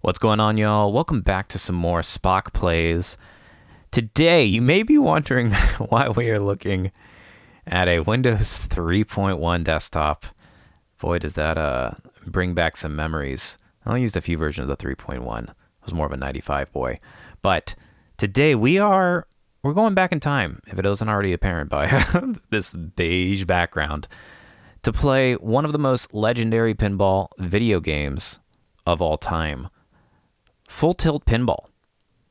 What's going on, y'all? Welcome back to some more SpockPlays. Today, you may be wondering why we are looking at a Windows 3.1 desktop. Boy, does that bring back some memories. I only used a few versions of the 3.1. I was more of a 95 boy. But today, we're going back in time, if it isn't already apparent by this beige background, to play one of the most legendary pinball video games of all time. Full Tilt Pinball.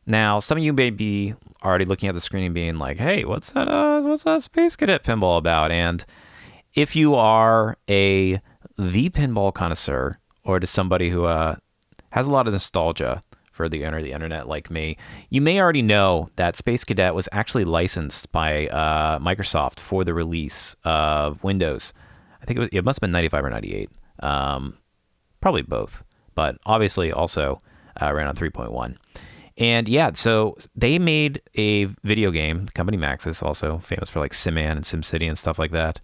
Now, some of you may be already looking at the screen and being like, hey, what's that Space Cadet pinball about? And if you are the pinball connoisseur, or to somebody who has a lot of nostalgia for the internet like me, you may already know that Space Cadet was actually licensed by Microsoft for the release of Windows. I think it must have been 95 or 98. Probably both. But obviously also ran on 3.1. And yeah, so they made a video game, the company Maxis, also famous for like SimAn and SimCity and stuff like that,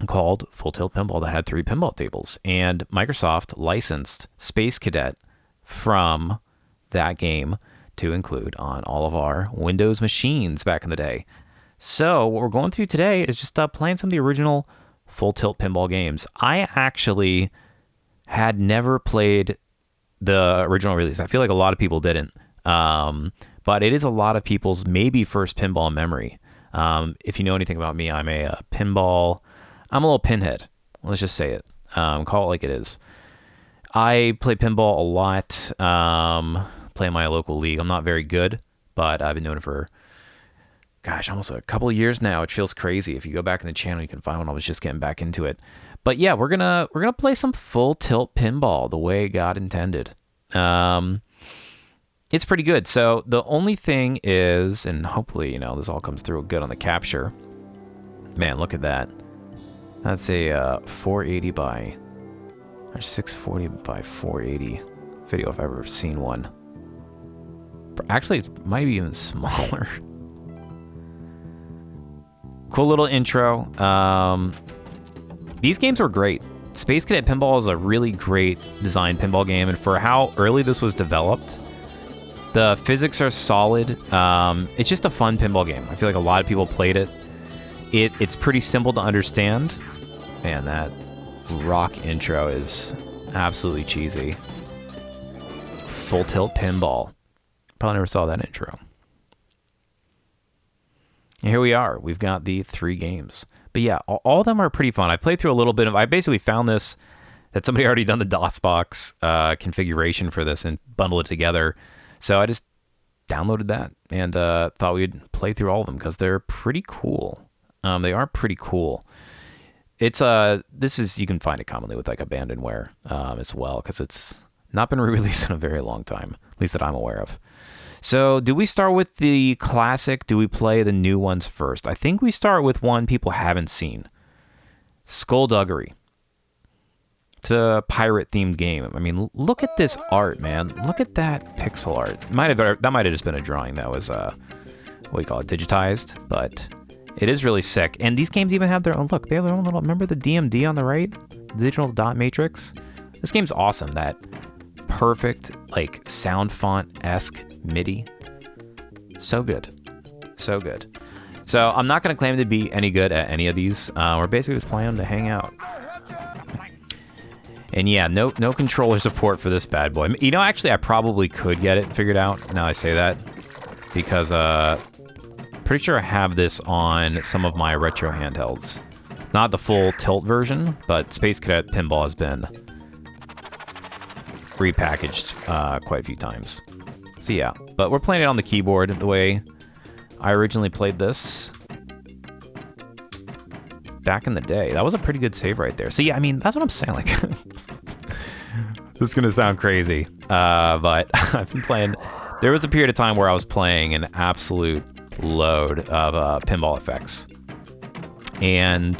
called Full Tilt Pinball that had 3 pinball tables. And Microsoft licensed Space Cadet from that game to include on all of our Windows machines back in the day. So what we're going through today is just playing some of the original Full Tilt Pinball games. I actually had never played the original release. I feel like a lot of people didn't. But it is a lot of people's maybe first pinball memory. If you know anything about me, I'm a little pinhead. Let's just say it. Call it like it is. I play pinball a lot. Play in my local league. I'm not very good, but I've been doing it for, almost a couple of years now. It feels crazy. If you go back in the channel, you can find when I was just getting back into it. But yeah, we're gonna play some Full Tilt Pinball the way God intended. It's pretty good. So the only thing is, and hopefully this all comes through good on the capture. Man, look at that. That's a 480 by or 640 by 480 video if I've ever seen one. Actually, it might be even smaller. Cool little intro. These games were great. Space Cadet Pinball is a really great designed pinball game, and for how early this was developed, the physics are solid. It's just a fun pinball game. I feel like a lot of people played it. It's pretty simple to understand. Man, that rock intro is absolutely cheesy. Full Tilt Pinball. Probably never saw that intro. And here we are. We've got the 3 games. But yeah, all of them are pretty fun. I played through a little bit of... I basically found that somebody already done the DOSBox configuration for this and bundled it together. So I just downloaded that and thought we'd play through all of them because they're pretty cool. They are pretty cool. You can find it commonly with like Abandonware as well because it's not been re-released in a very long time, at least that I'm aware of. So do we start with the classic? Do we play the new ones first? I think we start with one people haven't seen. Skullduggery. It's a pirate-themed game. I mean, look at this art, man. Look at that pixel art. That might have just been a drawing that was, digitized. But it is really sick. And these games even have their own look. They have their own little... Remember the DMD on the right? Digital dot matrix? This game's awesome. That perfect, like, sound font-esque MIDI. So good. So good. So I'm not going to claim to be any good at any of these. We're basically just playing them to hang out. And yeah, no controller support for this bad boy. Actually, I probably could get it figured out. Now I say that. Because pretty sure I have this on some of my retro handhelds. Not the full tilt version, but Space Cadet Pinball has been repackaged quite a few times. So yeah, but we're playing it on the keyboard the way I originally played this back in the day. That was a pretty good save right there. So yeah, that's what I'm saying. Like, this is gonna sound crazy, but I've been playing. There was a period of time where I was playing an absolute load of pinball effects, and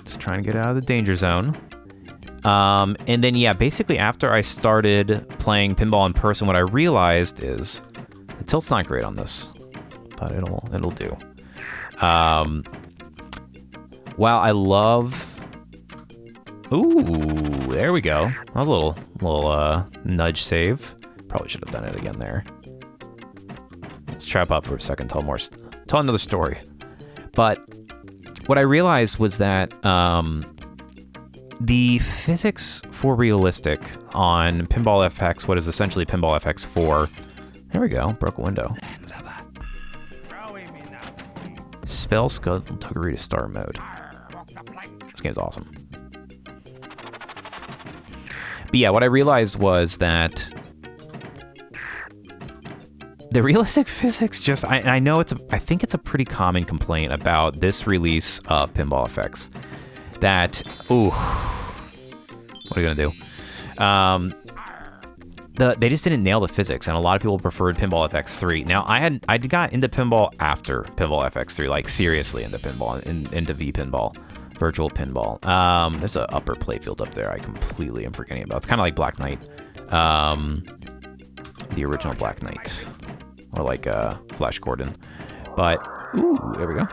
just trying to get out of the danger zone. And then, yeah, basically after I started playing pinball in person, what I realized is the tilt's not great on this, but it'll do. While I love Ooh, there we go. That was a little nudge save. Probably should have done it again there. Let's trap up for a second, tell another story. But what I realized was that the physics for realistic on Pinball FX, what is essentially Pinball FX 4, there we go, broke a window. Spell Skull Tuggerita Star Mode. This game's awesome. But yeah, what I realized was that the realistic physics just, I know I think it's a pretty common complaint about this release of Pinball FX. That, ooh, what are you gonna do? They just didn't nail the physics, and a lot of people preferred Pinball FX 3. Now, I got into pinball after Pinball FX 3, like seriously into pinball, into V Pinball, virtual pinball. There's an upper playfield up there I completely am forgetting about. It's kind of like Black Knight, the original Black Knight, or like Flash Gordon. But, ooh, there we go.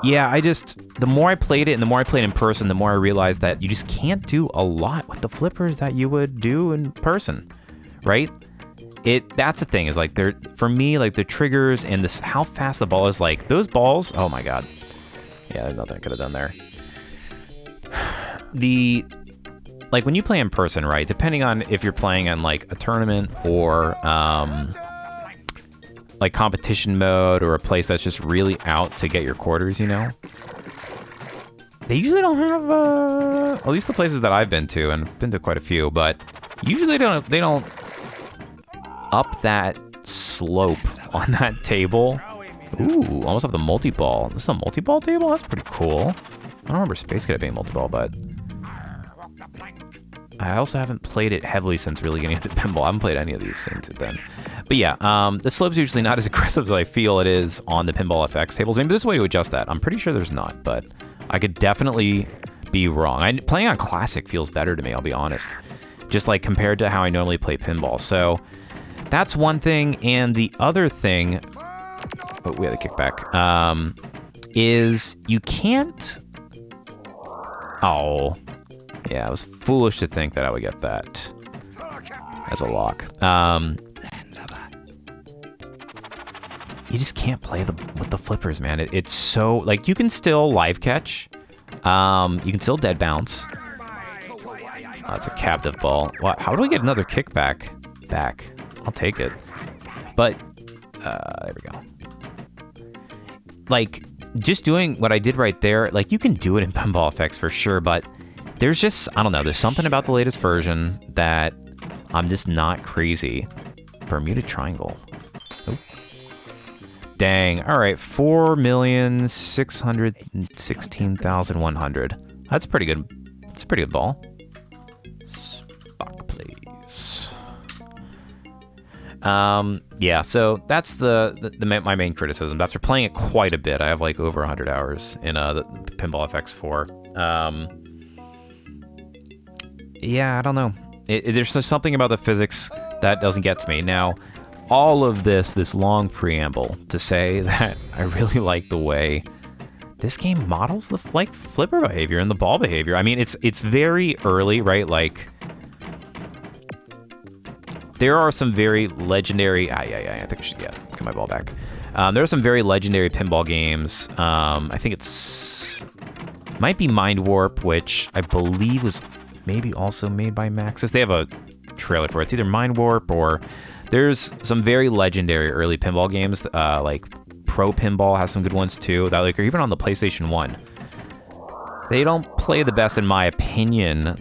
Yeah, the more I played it and the more I played in person, the more I realized that you just can't do a lot with the flippers that you would do in person, right? That's the thing, is like, for me, like the triggers and this, how fast the ball is, like those balls, oh my God. Yeah, there's nothing I could have done there. Like when you play in person, right, depending on if you're playing on like a tournament or like competition mode, or a place that's just really out to get your quarters, you know, they usually don't have at least the places that I've been to, and I've been to quite a few, but usually they don't up that slope on that table. Ooh, almost have the multi-ball. This is a multi-ball table? That's pretty cool. I don't remember Space Cadet being multi-ball, but I also haven't played it heavily since really getting into pinball. I haven't played any of these since then. But yeah, the slope's usually not as aggressive as I feel it is on the Pinball FX tables. Maybe there's a way to adjust that. I'm pretty sure there's not, but I could definitely be wrong. Playing on Classic feels better to me, I'll be honest. Just like compared to how I normally play pinball. So that's one thing. And the other thing, oh, we had a kickback, is you can't, oh, yeah, I was foolish to think that I would get that as a lock. You just can't play with the flippers, man. It's so, like, you can still live catch. You can still dead bounce. Oh, it's a captive ball. How do we get another kickback back? I'll take it. But, there we go. Like, just doing what I did right there, like, you can do it in Pinball FX for sure, but there's just, I don't know, there's something about the latest version that I'm just not crazy. Bermuda Triangle. Oh. Dang. All right, 4,616,100. That's pretty good. It's a pretty good ball. SpockPlays. Yeah, so that's my main criticism. After playing it quite a bit, I have like over 100 hours in the Pinball FX 4. Yeah, I don't know. There's just something about the physics that doesn't get to me. Now, all of this long preamble to say that I really like the way this game models the flipper behavior and the ball behavior. I mean, it's very early, right? Like, there are some very legendary. I think I should get my ball back. There are some very legendary pinball games. I think might be Mind Warp, which I believe was maybe also made by Maxis. They have a trailer for it. It's either Mind Warp or there's some very legendary early pinball games. Like Pro Pinball has some good ones too. That like are even on the PlayStation 1. They don't play the best in my opinion.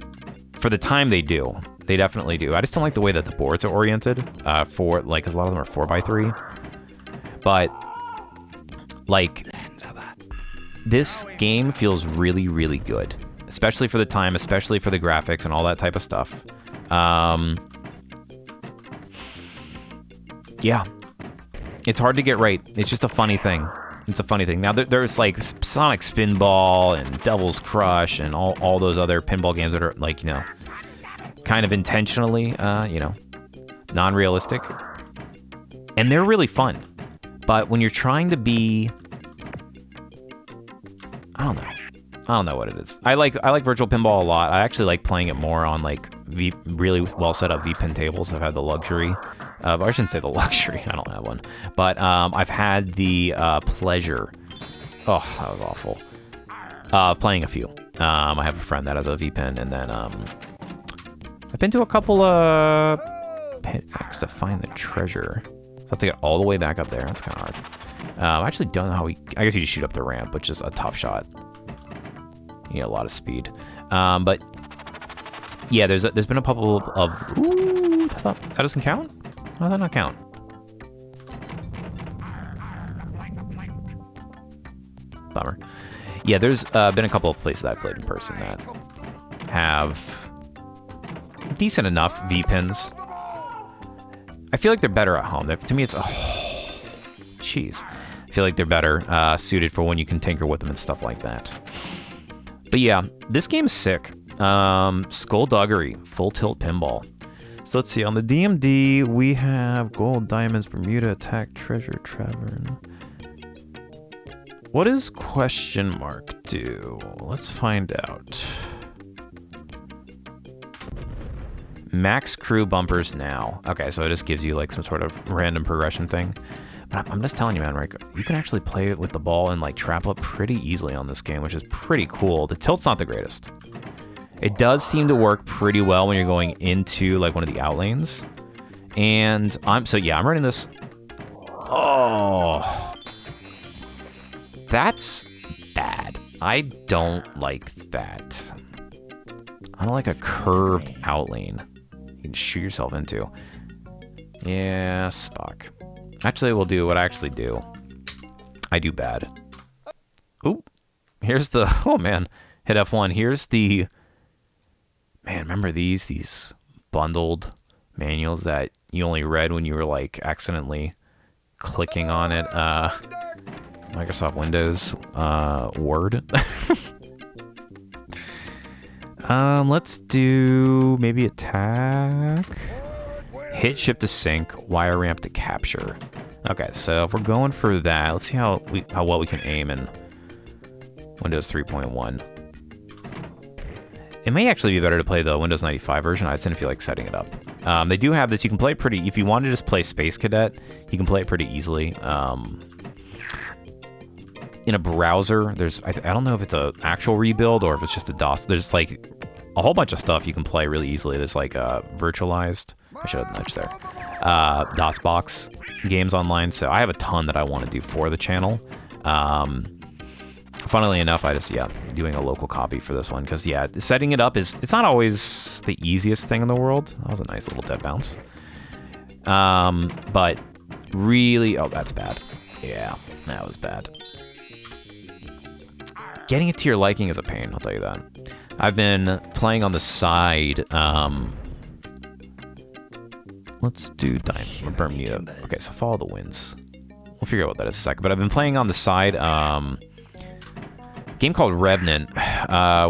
For the time they do. They definitely do. I just don't like the way that the boards are oriented. For like, because a lot of them are 4x3. But like, this game feels really, really good, especially for the time, especially for the graphics and all that type of stuff. Yeah, it's hard to get right. It's just a funny thing. It's a funny thing. Now there's like Sonic Spinball and Devil's Crush and all those other pinball games that are like, you know, kind of intentionally, you know, non-realistic, and they're really fun. But when you're trying to be, I don't know, I don't know what it is. I like virtual pinball a lot. I actually like playing it more on like really well set up VPin tables. I've had the luxury of, I shouldn't say the luxury, I don't have one, but I've had the pleasure. Oh, that was awful. Playing a few. I have a friend that has a VPin, and then I've been to a couple of pit acts to find the treasure. So I have to get all the way back up there. That's kind of hard. I actually don't know how I guess you just shoot up the ramp, which is a tough shot. You need a lot of speed. But yeah, there's been a couple of ooh, I thought that doesn't count? How does that not count? Bummer. Yeah, there's been a couple of places that I've played in person that have decent enough V-pins. I feel like they're better at home. To me, it's jeez. I feel like they're better suited for when you can tinker with them and stuff like that. But yeah, this game's sick. Skullduggery, full tilt pinball. So let's see. On the DMD, we have gold, diamonds, Bermuda, attack, treasure, tavern. What does question mark do? Let's find out. Max crew bumpers now. Okay, so it just gives you like some sort of random progression thing. But I'm just telling you, man, right? You can actually play it with the ball and like trap up pretty easily on this game, which is pretty cool. The tilt's not the greatest. It does seem to work pretty well when you're going into like one of the out lanes. And I'm running this. Oh, that's bad. I don't like that. I don't like a curved out lane you can shoot yourself into. Yeah, Spock. Actually, we'll do what I actually do. I do bad. Ooh, here's the, oh man, hit F1. Here's the, man, remember these bundled manuals that you only read when you were like accidentally clicking on it? Microsoft Windows Word. Let's do maybe attack. Hit shift to sync, wire ramp to capture. Okay, so if we're going for that, let's see how well we can aim in Windows 3.1. It may actually be better to play the Windows 95 version. I just didn't feel like setting it up. They do have this. You can play it pretty. If you want to just play Space Cadet, you can play it pretty easily. In a browser, there's I don't know if it's an actual rebuild or if it's just a DOS. There's like a whole bunch of stuff you can play really easily. There's like virtualized. I should have nudged there. DOSBox games online. So I have a ton that I want to do for the channel. Funnily enough, I just doing a local copy for this one because setting it up it's not always the easiest thing in the world. That was a nice little dead bounce. But really, oh, that's bad. Yeah, that was bad. Getting it to your liking is a pain, I'll tell you that. I've been playing on the side. Let's do Diamond or Bermuda. Okay, so follow the winds. We'll figure out what that is in a second. But I've been playing on the side. Game called Revenant,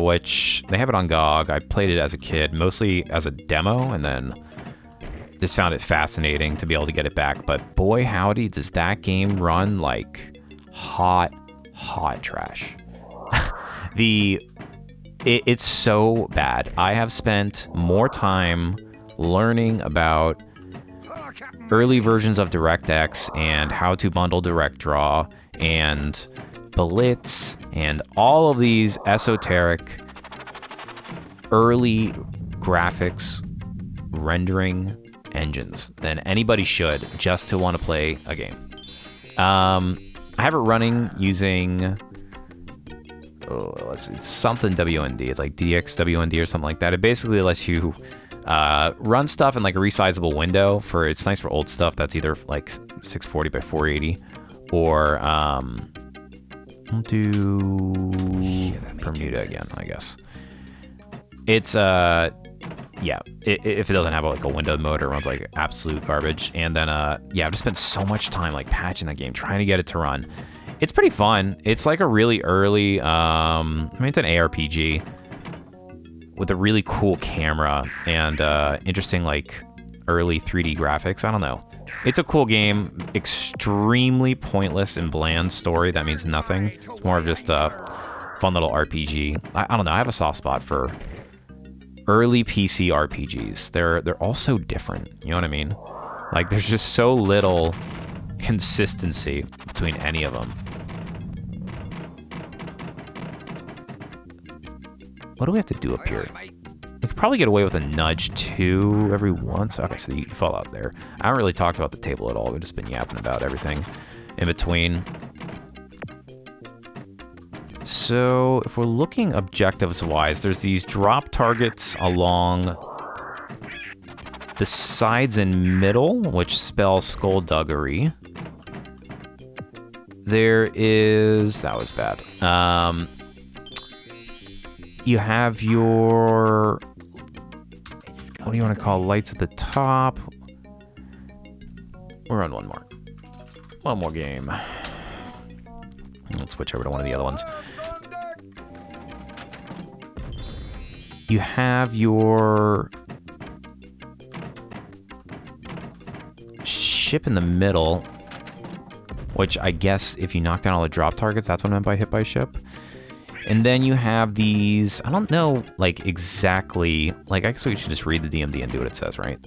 which they have it on GOG. I played it as a kid, mostly as a demo, and then just found it fascinating to be able to get it back. But boy, howdy, does that game run like hot trash. It's so bad. I have spent more time learning about early versions of DirectX and how to bundle direct draw and Blitz and all of these esoteric early graphics rendering engines than anybody should just to want to play a game. I have it running using it's something WND. It's like DXWND or something like that. It basically lets you run stuff in like a resizable window. It's nice for old stuff that's either like 640 by 480 or we'll do Bermuda again, I guess. It's if it doesn't have like a window mode, it runs like absolute garbage. And then I've just spent so much time like patching that game, trying to get it to run. It's pretty fun. It's like a really early, it's an ARPG with a really cool camera and interesting like early 3D graphics. I don't know. It's a cool game. Extremely pointless and bland story that means nothing. It's more of just fun little RPG. I don't know. I have a soft spot for early PC RPGs. They're all so different. You know what I mean? Like, there's just so little consistency between any of them. What do we have to do up here? We could probably get away with a nudge too every once. Okay, so you fall out there. I haven't really talked about the table at all. We've just been yapping about everything in between. So if we're looking objectives-wise, there's these drop targets along the sides and middle, which spell skullduggery. There is... That was bad. You have your... What do you want to call lights at the top? We're on one more. One more game. Let's switch over to one of the other ones. You have your ship in the middle, which I guess if you knock down all the drop targets, that's what I meant by hit by ship. And then you have these, I don't know, like, exactly, like, I guess we should just read the DMD and do what it says, right?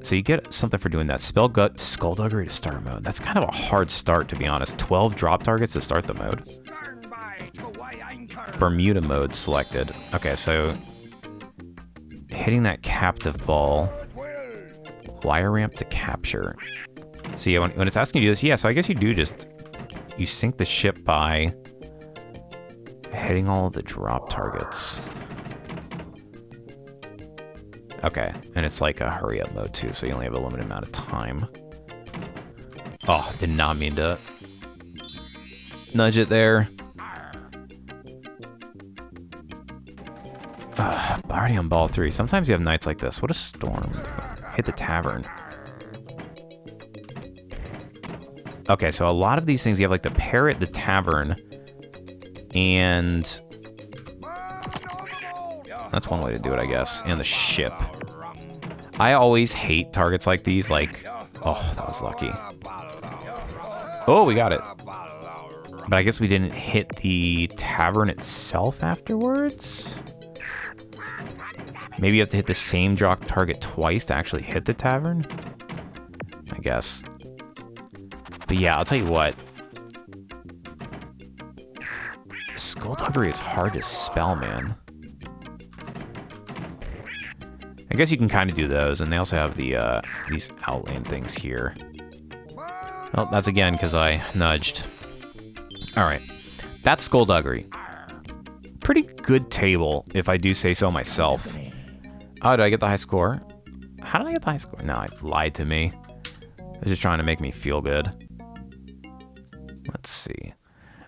So you get something for doing that. Spell Gut Skullduggery to start mode. That's kind of a hard start, to be honest. 12 drop targets to start the mode. Bermuda mode selected. Okay, so hitting that captive ball. Wire ramp to capture. So yeah, when it's asking you to do this, yeah, so I guess you do just, you sink the ship by hitting all of the drop targets. Okay, and it's like a hurry up mode too, so you only have a limited amount of time. Oh, did not mean to nudge it there. Already on ball 3. Sometimes you have nights like this. What a storm. Hit the tavern. Okay, so a lot of these things, you have like the parrot, the tavern, and that's one way to do it, I guess, and the ship. I always hate targets like these, like, oh, that was lucky. Oh, we got it. But I guess we didn't hit the tavern itself afterwards? Maybe you have to hit the same drop target twice to actually hit the tavern? I guess. But yeah, I'll tell you what. Skullduggery is hard to spell, man. I guess you can kind of do those, and they also have the these outline things here. Well, that's again because I nudged. All right, that's Skullduggery. Pretty good table, if I do say so myself. Oh, did I get the high score? How did I get the high score? No, it lied to me. It was just trying to make me feel good. Let's see.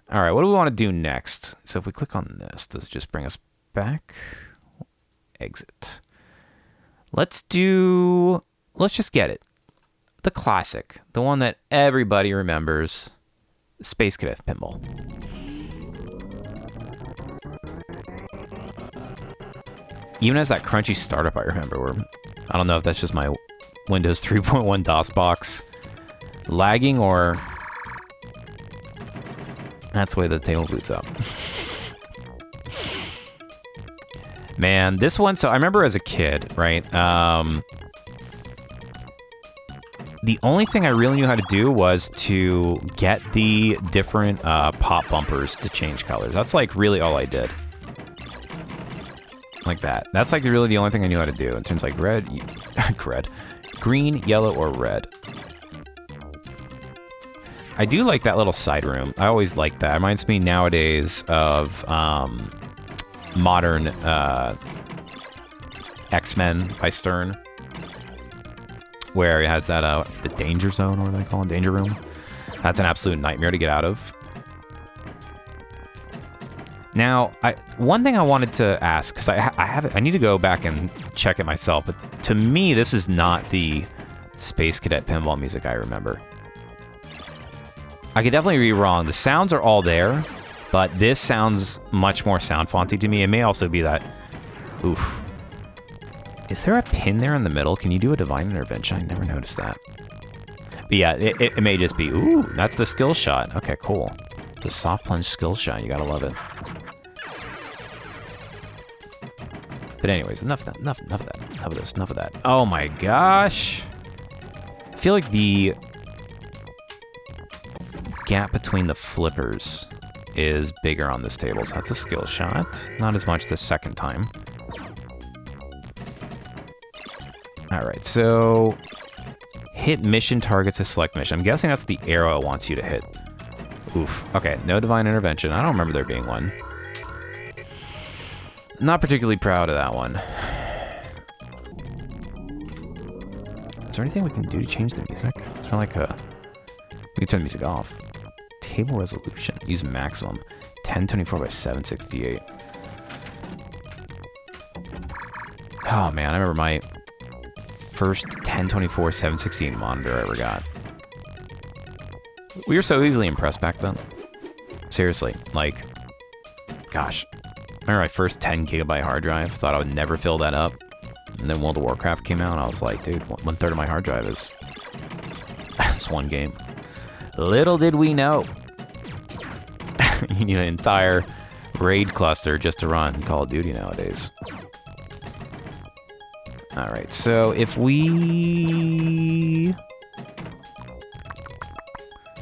All right, what do we want to do next? So if we click on this, does it just bring us back? Exit. Let's just get it. The classic. The one that everybody remembers. Space Cadet Pinball. Even as that crunchy startup I remember, where I don't know if that's just my Windows 3.1 DOS box lagging or that's the way the table boots up. Man, this one, so I remember as a kid, right? The only thing I really knew how to do was to get the different pop bumpers to change colors. That's like really all I did. Like that. That's like really the only thing I knew how to do in terms of like red, green, yellow, or red. I do like that little side room. I always like that. It reminds me nowadays of modern X-Men by Stern, where it has that the danger zone, or what do they call it, danger room. That's an absolute nightmare to get out of. Now, one thing I wanted to ask, because I need to go back and check it myself, but to me, this is not the Space Cadet pinball music I remember. I could definitely be wrong. The sounds are all there, but this sounds much more sound fonty to me. It may also be that... Oof. Is there a pin there in the middle? Can you do a divine intervention? I never noticed that. But yeah, it may just be... Ooh, that's the skill shot. Okay, cool. The soft plunge skill shot, you gotta love it. But anyways, enough of that. Enough of that. Enough of this. Enough of that. Oh my gosh. I feel like the gap between the flippers is bigger on this table, so that's a skill shot. Not as much the second time. Alright, so hit mission target to select mission. I'm guessing that's the arrow it wants you to hit. Oof. Okay, no divine intervention. I don't remember there being one. Not particularly proud of that one. Is there anything we can do to change the music? It's kind of like a... We can turn the music off. Table resolution. Use maximum. 1024 by 768. Oh man, I remember my first 1024 768 monitor I ever got. We were so easily impressed back then. Seriously, like, gosh. I remember my first 10 gigabyte hard drive. Thought I would never fill that up. And then World of Warcraft came out, and I was like, dude, 1/3 of my hard drive is this one game. Little did we know. You need an entire raid cluster just to run Call of Duty nowadays. Alright, so if we...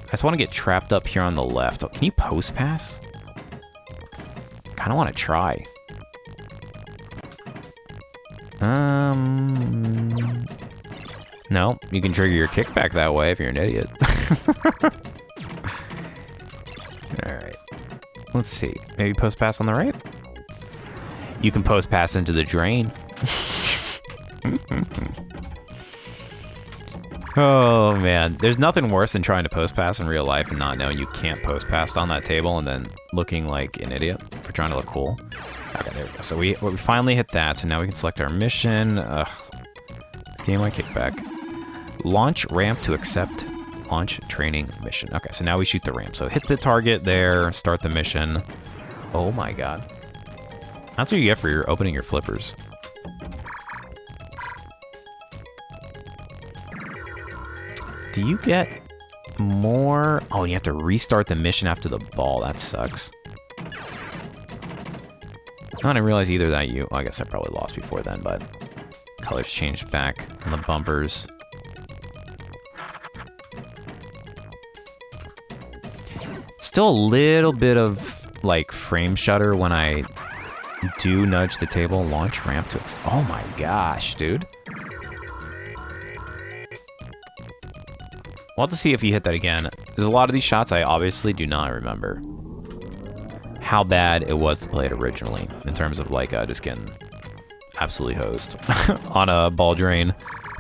I just want to get trapped up here on the left. Oh, can you post pass? Kind of want to try. No, you can trigger your kickback that way if you're an idiot. Alright. Let's see. Maybe post pass on the right? You can post pass into the drain. Oh man, there's nothing worse than trying to post pass in real life and not knowing you can't post pass on that table and then looking like an idiot for trying to look cool. Okay, there we go. So we finally hit that, so now we can select our mission. Game my kickback. Launch ramp to accept launch training mission. Okay, so now we shoot the ramp. So hit the target there, start the mission. Oh my god. That's what you get for opening your flippers. Do you get more? Oh, you have to restart the mission after the ball. That sucks. I didn't realize either that you... Well, I guess I probably lost before then, but... Colors changed back on the bumpers. Still a little bit of, like, frame stutter when I do nudge the table. Launch ramp to... Oh my gosh, dude. We'll have to see if you hit that again. There's a lot of these shots I obviously do not remember how bad it was to play it originally, in terms of like just getting absolutely hosed on a ball drain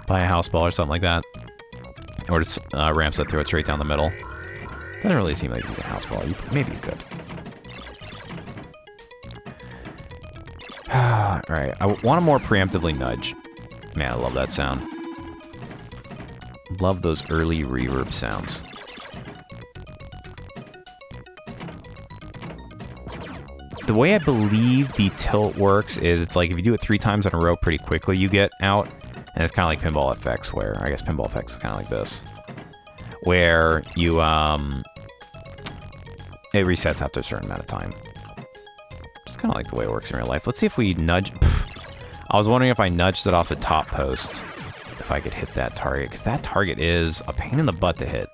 by a house ball or something like that. Or just ramps that throw it straight down the middle. Doesn't really seem like you get a house ball. Maybe you could. Alright, I want to more preemptively nudge. Man, I love that sound. Love those early reverb sounds. The way I believe the tilt works is it's like if you do it 3 times in a row pretty quickly, you get out. And it's kind of like Pinball FX, where I guess Pinball FX is kind of like this. Where you, it resets after a certain amount of time. It's kind of like the way it works in real life. Let's see if we nudge. I was wondering if I nudged it off the top post, if I could hit that target, because that target is a pain in the butt to hit.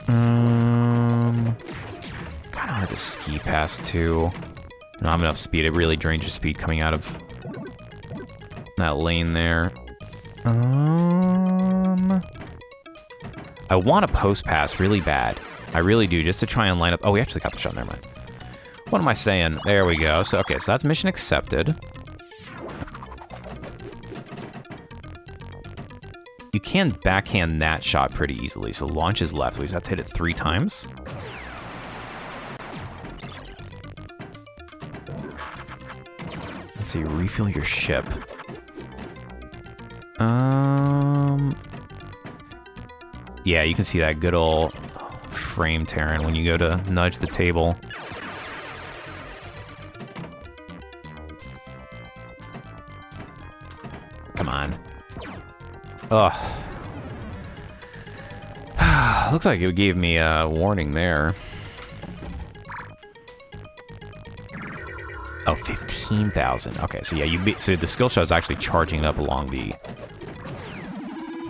Kind of hard to ski past too. I don't have enough speed. It really drains your speed coming out of that lane there. I want to post pass really bad. I really do, just to try and line up. Oh, we actually got the shot. Never mind. What am I saying? There we go. So, okay, so that's mission accepted. You can backhand that shot pretty easily. So launch is left. We just have to hit it 3 times. Let's see, refuel your ship. Yeah, you can see that good old frame tearing when you go to nudge the table. Come on. Ugh. Looks like it gave me a warning there. Oh, 15,000. Okay, so yeah, so the skill shot is actually charging up along the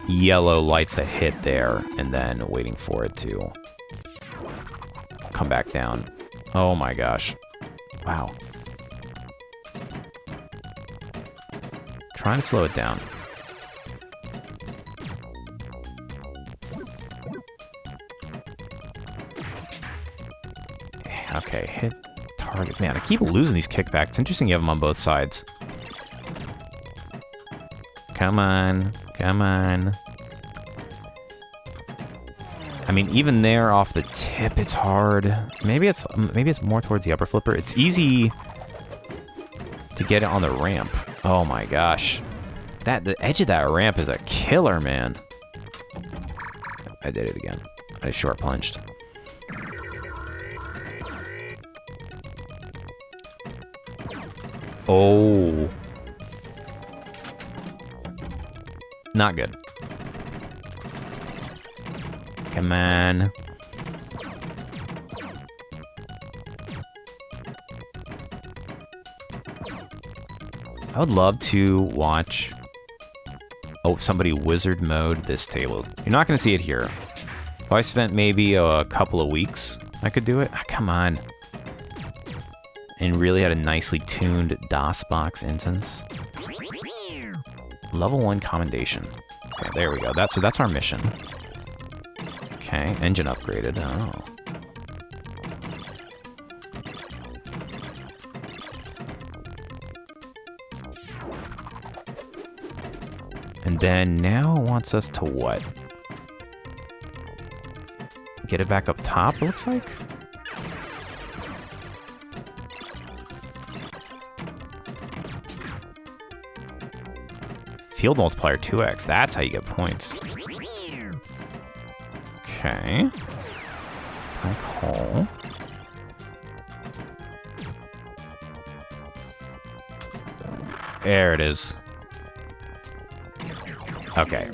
yellow lights that hit there, and then waiting for it to come back down. Oh my gosh. Wow. Trying to slow it down. Okay, hit target. Man, I keep losing these kickbacks. It's interesting you have them on both sides. Come on. Come on. I mean, even there off the tip, it's hard. Maybe it's more towards the upper flipper. It's easy to get it on the ramp. Oh my gosh. The edge of that ramp is a killer, man. I did it again. I short plunged. Oh. Not good. Come on. I would love to watch somebody wizard mode this table. You're not going to see it here. If I spent maybe a couple of weeks, I could do it. Ah, come on. And really had a nicely tuned DOS box instance. Level 1 commendation. Okay, there we go. So that's our mission. Okay, engine upgraded. Oh. And then now it wants us to what? Get it back up top, it looks like? Field multiplier 2x. That's how you get points. Okay. Black hole. There it is. Okay.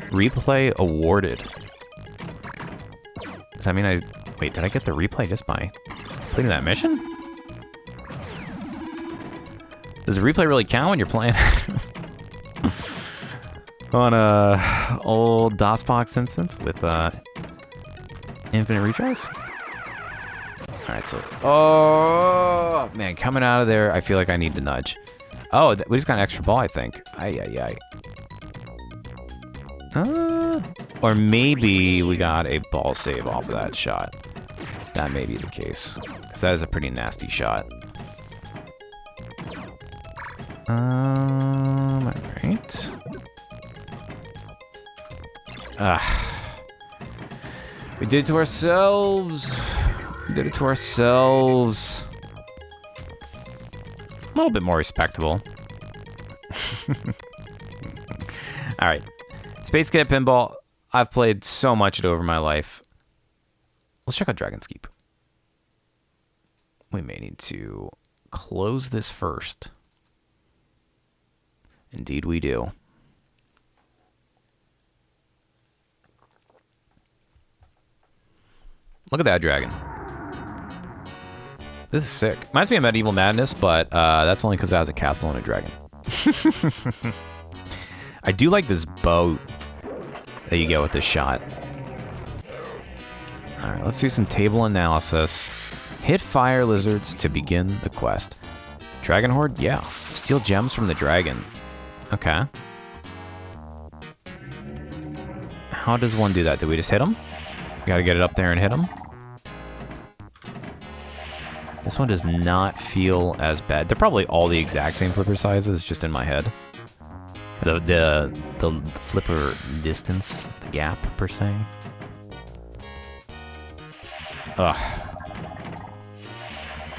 Replay awarded. Does that mean wait, did I get the replay just by completing that mission? Does the replay really count when you're playing on a old DOSBox instance with infinite retries? Alright, so... Oh, man, coming out of there, I feel like I need to nudge. Oh, we just got an extra ball, I think. Ay. Or maybe we got a ball save off of that shot. That may be the case. Because that is a pretty nasty shot. Alright. We did it to ourselves. We did it to ourselves. A little bit more respectable. Alright. Space Cadet Pinball. I've played so much it over my life. Let's check out Dragon's Keep. We may need to close this first. Indeed we do. Look at that dragon. This is sick. Reminds me of Medieval Madness, but that's only because it has a castle and a dragon. I do like this bow that you get with this shot. Alright, let's do some table analysis. Hit fire lizards to begin the quest. Dragon Horde? Yeah. Steal gems from the dragon. Okay. How does one do that? Do we just hit him? We gotta get it up there and hit him. This one does not feel as bad. They're probably all the exact same flipper sizes, just in my head. The flipper distance, the gap, per se. Ugh.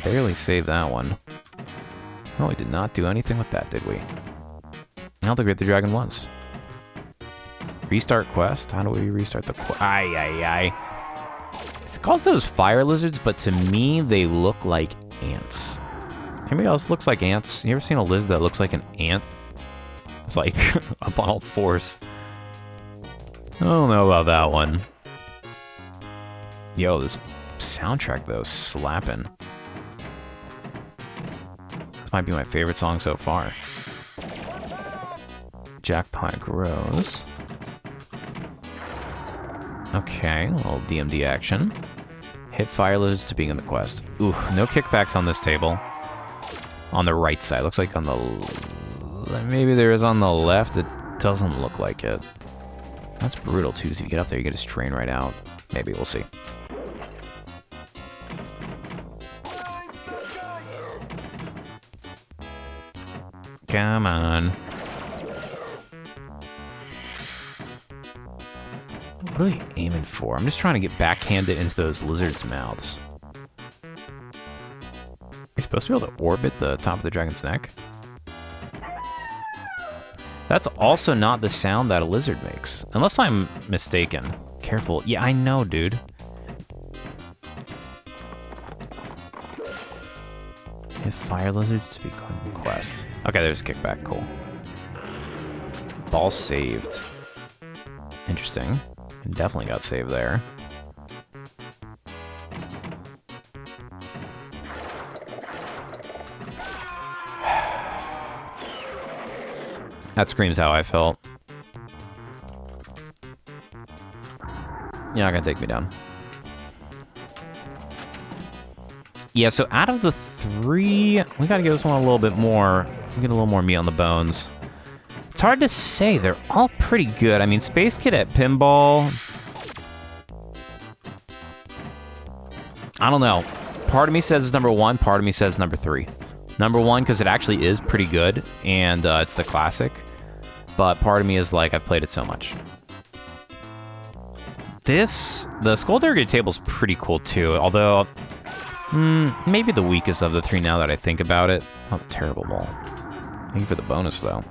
Barely saved that one. No, we did not do anything with that, did we? I don't think we hit the dragon once. Restart quest? How do we restart the quest? Ay. It calls those fire lizards, but to me, they look like ants. Anybody else looks like ants? You ever seen a lizard that looks like an ant? It's like up on all fours. I don't know about that one. Yo, this soundtrack, though, slapping. This might be my favorite song so far. Jackpot grows. Okay, a little DMD action. Hit fire lizards to being in the quest. Ooh, no kickbacks on this table. On the right side. Looks like on the... Maybe there is on the left. It doesn't look like it. That's brutal, too. So you get up there, you get a strain right out. Maybe, we'll see. Come on. What are we aiming for? I'm just trying to get backhanded into those lizards' mouths. You're supposed to be able to orbit the top of the dragon's neck? That's also not the sound that a lizard makes. Unless I'm mistaken. Careful. Yeah, I know, dude. Hit fire lizards to be quest. Okay, there's kickback. Cool. Ball saved. Interesting. Definitely got saved there. That screams how I felt. You're not gonna take me down. Yeah, so out of the three, we gotta give this one a little bit more. Get a little more meat on the bones. It's hard to say. They're all pretty good. I mean, Space Cadet Pinball... I don't know. Part of me says it's number one. Part of me says number three. Number one, because it actually is pretty good, and it's the classic. But part of me is like, I've played it so much. The Skullduggery table's pretty cool, too. Although, maybe the weakest of the three now that I think about it. That was a terrible ball. Thank you for the bonus, though.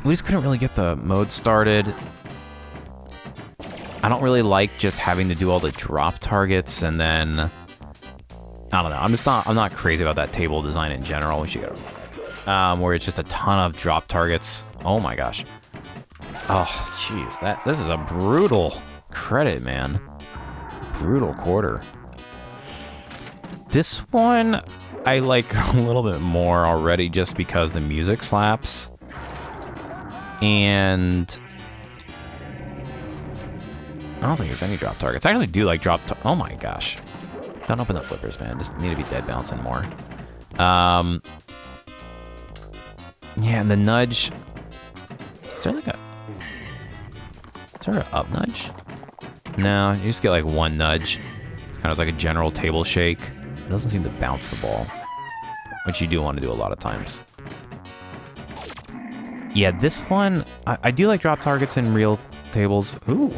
We just couldn't really get the mode started. I don't really like just having to do all the drop targets, and then I don't know. I'm not crazy about that table design in general. We should go where it's just a ton of drop targets. Oh my gosh. Oh jeez, this is a brutal credit, man. Brutal quarter. This one I like a little bit more already, just because the music slaps. And I don't think there's any drop targets. I actually do like oh my gosh. Don't open the flippers, man. Just need to be dead bouncing more. Yeah, and the nudge. Is there an up nudge? No, you just get like one nudge. It's kind of like a general table shake. It doesn't seem to bounce the ball, which you do want to do a lot of times. Yeah, this one, I do like drop targets in real tables. Ooh,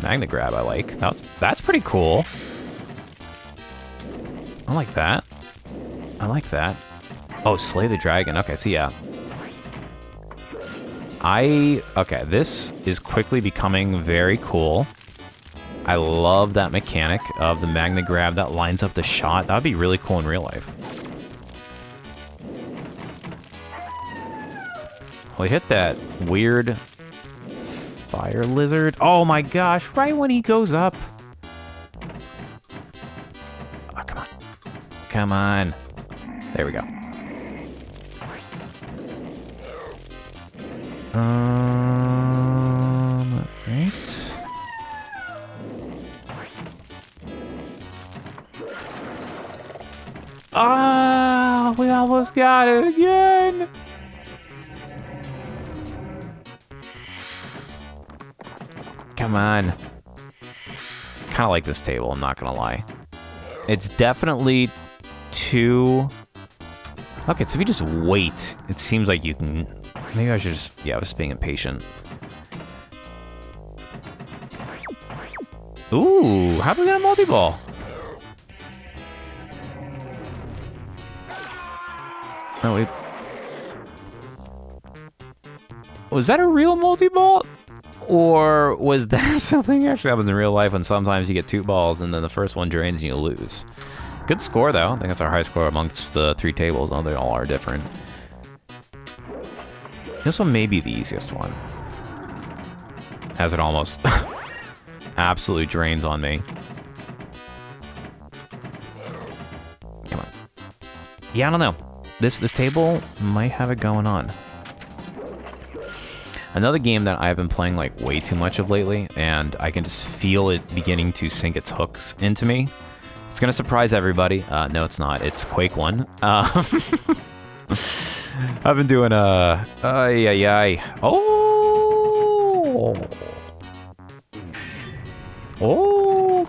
magnet grab I like. That's pretty cool. I like that. I like that. Oh, slay the dragon. Okay, so yeah. Okay, this is quickly becoming very cool. I love that mechanic of the magnet grab that lines up the shot. That would be really cool in real life. We hit that weird fire lizard. Oh my gosh, right when he goes up. Oh, come on. Come on. There we go. Right. Ah, we almost got it again. Come on. Kind of like this table, I'm not gonna lie. It's definitely too... Okay, so if you just wait, it seems like you can... Maybe I should just... Yeah, I was being impatient. Ooh, how do we get a multi-ball? Oh, wait. Was that a real multi-ball? Or was that something that actually happens in real life when sometimes you get two balls and then the first one drains and you lose? Good score, though. I think that's our high score amongst the three tables. Oh, they all are different. This one may be the easiest one, as it almost absolutely drains on me. Come on. Yeah, I don't know. This table might have it going on. Another game that I've been playing like way too much of lately, and I can just feel it beginning to sink its hooks into me. It's gonna surprise everybody. No, it's not. It's Quake 1. I've been doing Oh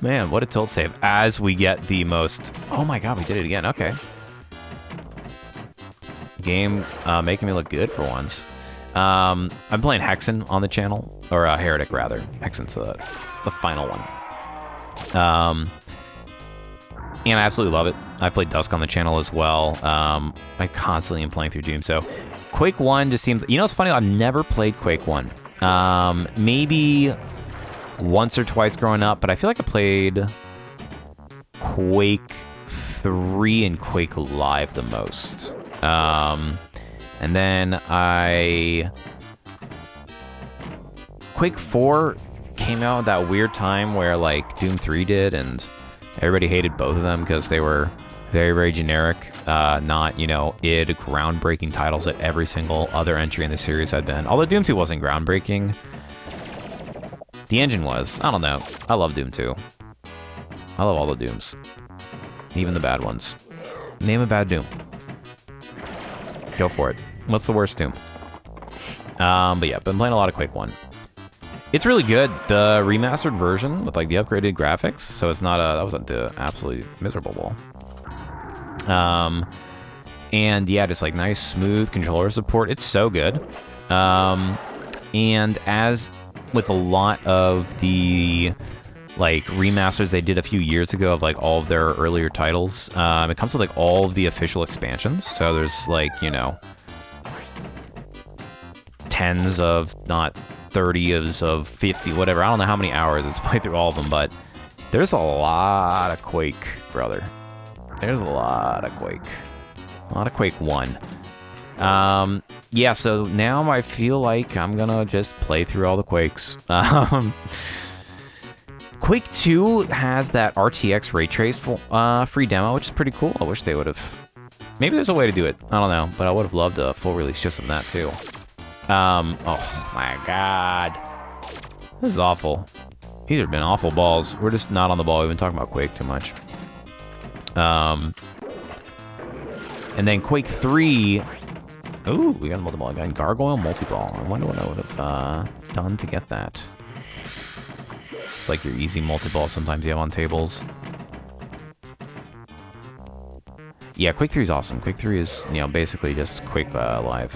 man, what a tilt save as we get the most. Oh my god, we did it again. Okay. Game making me look good for once. I'm playing Hexen on the channel, or Heretic rather. Hexen's the final one. And I absolutely love it. I played Dusk on the channel as well. I constantly am playing through Doom. So Quake 1 just seems... You know, it's funny, I've never played Quake 1. Maybe once or twice growing up, but I feel like I played Quake 3 and Quake Live the most. And then Quake 4 came out at that weird time where like Doom 3 did, and everybody hated both of them because they were very, very generic, not, you know, groundbreaking titles that every single other entry in the series had been. Although Doom 2 wasn't groundbreaking, the engine was. I don't know. I love Doom 2. I love all the Dooms, even the bad ones. Name a bad Doom. Go for it. What's the worst Doom? But yeah, been playing a lot of Quake 1. It's really good. The remastered version with like the upgraded graphics, so it's not that wasn't the absolutely miserable wall. And yeah, just like nice smooth controller support. It's so good. And as with a lot of the like remasters they did a few years ago of like all of their earlier titles, it comes with like all of the official expansions. So there's like, you know, tens of, not 30s of 50, whatever. I don't know how many hours it's played through all of them, but there's a lot of Quake, brother. There's a lot of Quake. A lot of Quake 1. Yeah, so now I feel like I'm gonna just play through all the Quakes. Quake 2 has that RTX ray traced free demo, which is pretty cool. I wish they would have... Maybe there's a way to do it. I don't know, but I would have loved a full release just of that too. Oh my god. This is awful. These have been awful balls. We're just not on the ball. We've been talking about Quake too much. And then Quake 3... Ooh, we got a multi-ball again. Gargoyle multi-ball. I wonder what I would have done to get that. It's like your easy multi-ball sometimes you have on tables. Yeah, Quake 3 is awesome. Quake 3 is, you know, basically just Quake Live.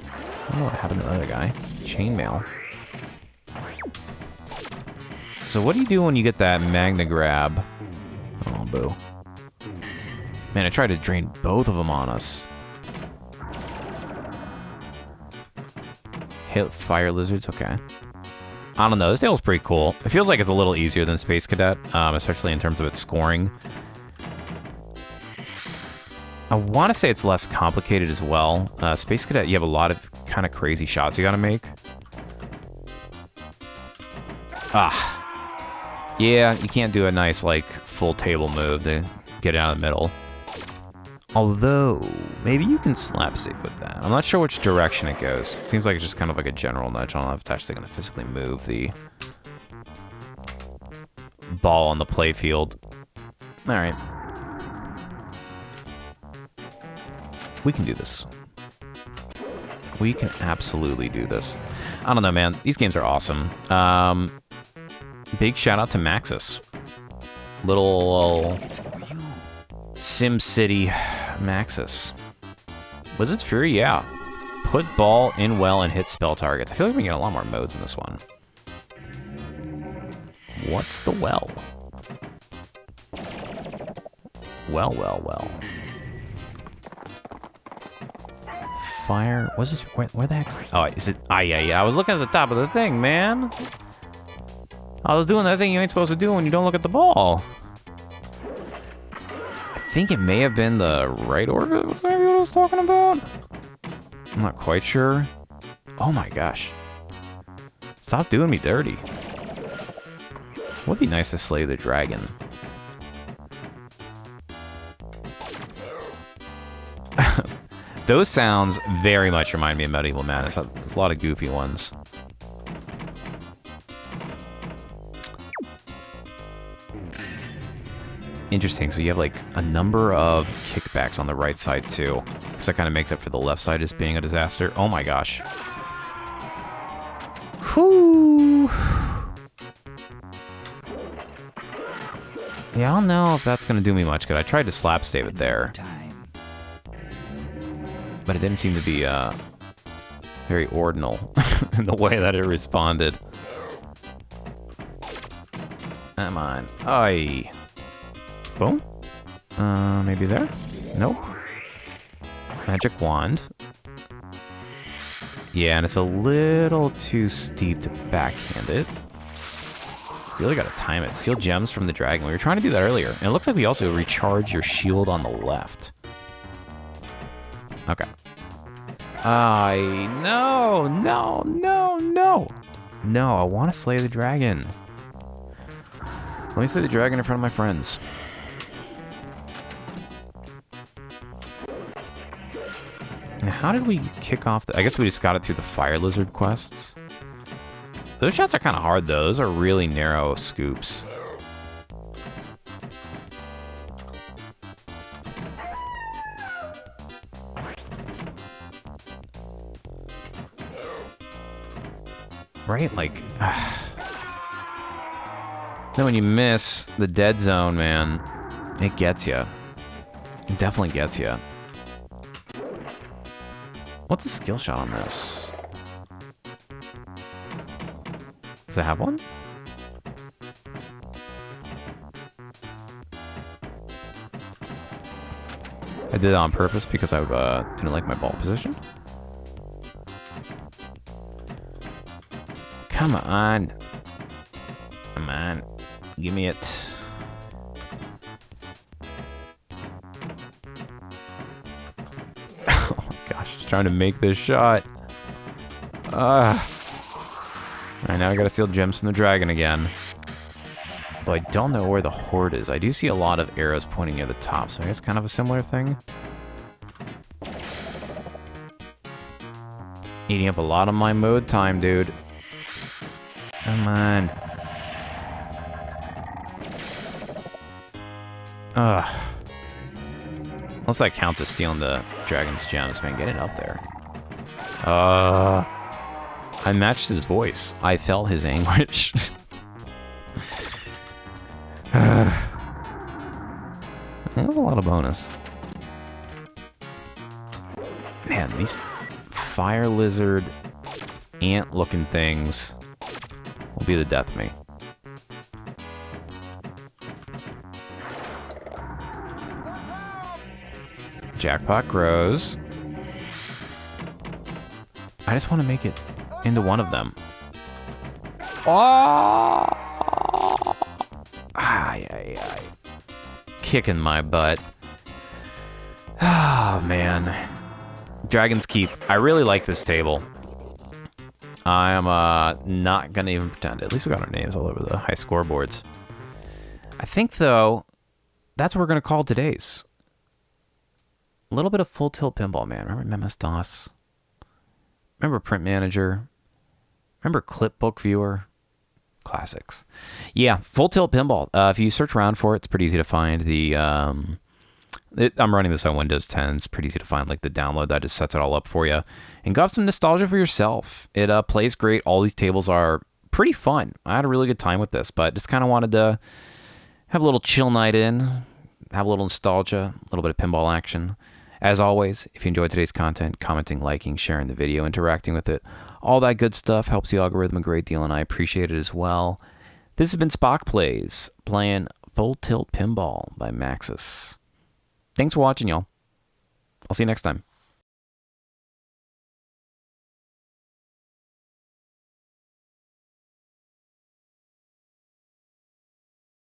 I don't know what happened to the other guy. Chainmail. So what do you do when you get that Magna Grab? Oh, boo. Man, I tried to drain both of them on us. Hit fire lizards, okay. I don't know, this table's pretty cool. It feels like it's a little easier than Space Cadet, especially in terms of its scoring. I want to say it's less complicated as well. Space Cadet, you have a lot of kind of crazy shots you gotta make. Yeah, you can't do a nice, like, full table move to get it out of the middle. Although, maybe you can slap safe with that. I'm not sure which direction it goes. It seems like it's just kind of like a general nudge. I don't know if it's actually going to physically move the ball on the play field. All right. We can do this. We can absolutely do this. I don't know, man. These games are awesome. Big shout out to Maxis. Little Sim City Maxis. Wizard's Fury, yeah. Put ball in well and hit spell targets. I feel like we can get a lot more modes in this one. What's the well? Well, well, well. Fire. What's this? Where the heck's... Oh, is it... yeah. I was looking at the top of the thing, man. I was doing that thing you ain't supposed to do when you don't look at the ball. I think it may have been the right orbit. Was that what I was talking about? I'm not quite sure. Oh my gosh. Stop doing me dirty. Would be nice to slay the dragon. Those sounds very much remind me of Medieval Madness. There's a lot of goofy ones. Interesting. So you have like a number of kickbacks on the right side too. So that kind of makes up for the left side just being a disaster. Oh my gosh. Whew. Yeah, I don't know if that's going to do me much good. I tried to slap save it there. But it didn't seem to be very ordinal in the way that it responded. Come on. Aye. Boom. Maybe there? Nope. Magic wand. Yeah, and it's a little too steep to backhand it. Really gotta time it. Steal gems from the dragon. We were trying to do that earlier. And it looks like we also recharge your shield on the left. Okay. No. No, I want to slay the dragon. Let me slay the dragon in front of my friends. Now, how did we kick off I guess we just got it through the fire lizard quests. Those shots are kind of hard, though. Those are really narrow scoops. Right? Like... Then when you miss the dead zone, man, it gets you. It definitely gets you. What's a skill shot on this? Does it have one? I did it on purpose because I didn't like my ball position. Come on. Come on. Give me it. Oh my gosh, just trying to make this shot. Alright, now I gotta steal gems from the dragon again. But I don't know where the horde is. I do see a lot of arrows pointing near the top, so I guess kind of a similar thing. Eating up a lot of my mode time, dude. Come on. Ugh. Unless that counts as stealing the dragon's gems, man. Get it up there. I matched his voice. I felt his anguish. That was a lot of bonus. Man, these fire lizard ant-looking things will be the death of me. Jackpot grows. I just want to make it into one of them. Oh! Ay. Kicking my butt. Oh, man. Dragon's Keep. I really like this table. I am not going to even pretend. At least we got our names all over the high scoreboards. I think, though, that's what we're going to call today's. A little bit of Full Tilt Pinball, man. Remember MS-DOS? Remember Print Manager? Remember Clipbook Viewer? Classics. Yeah, Full Tilt Pinball. If you search around for it, it's pretty easy to find. I'm running this on Windows 10. It's pretty easy to find, like, the download that just sets it all up for you. And go have some nostalgia for yourself. It plays great. All these tables are pretty fun. I had a really good time with this, but just kind of wanted to have a little chill night in, have a little nostalgia, a little bit of pinball action. As always, if you enjoyed today's content, commenting, liking, sharing the video, interacting with it, all that good stuff helps the algorithm a great deal, and I appreciate it as well. This has been SpockPlays, playing Full Tilt Pinball by Maxis. Thanks for watching, y'all. I'll see you next time.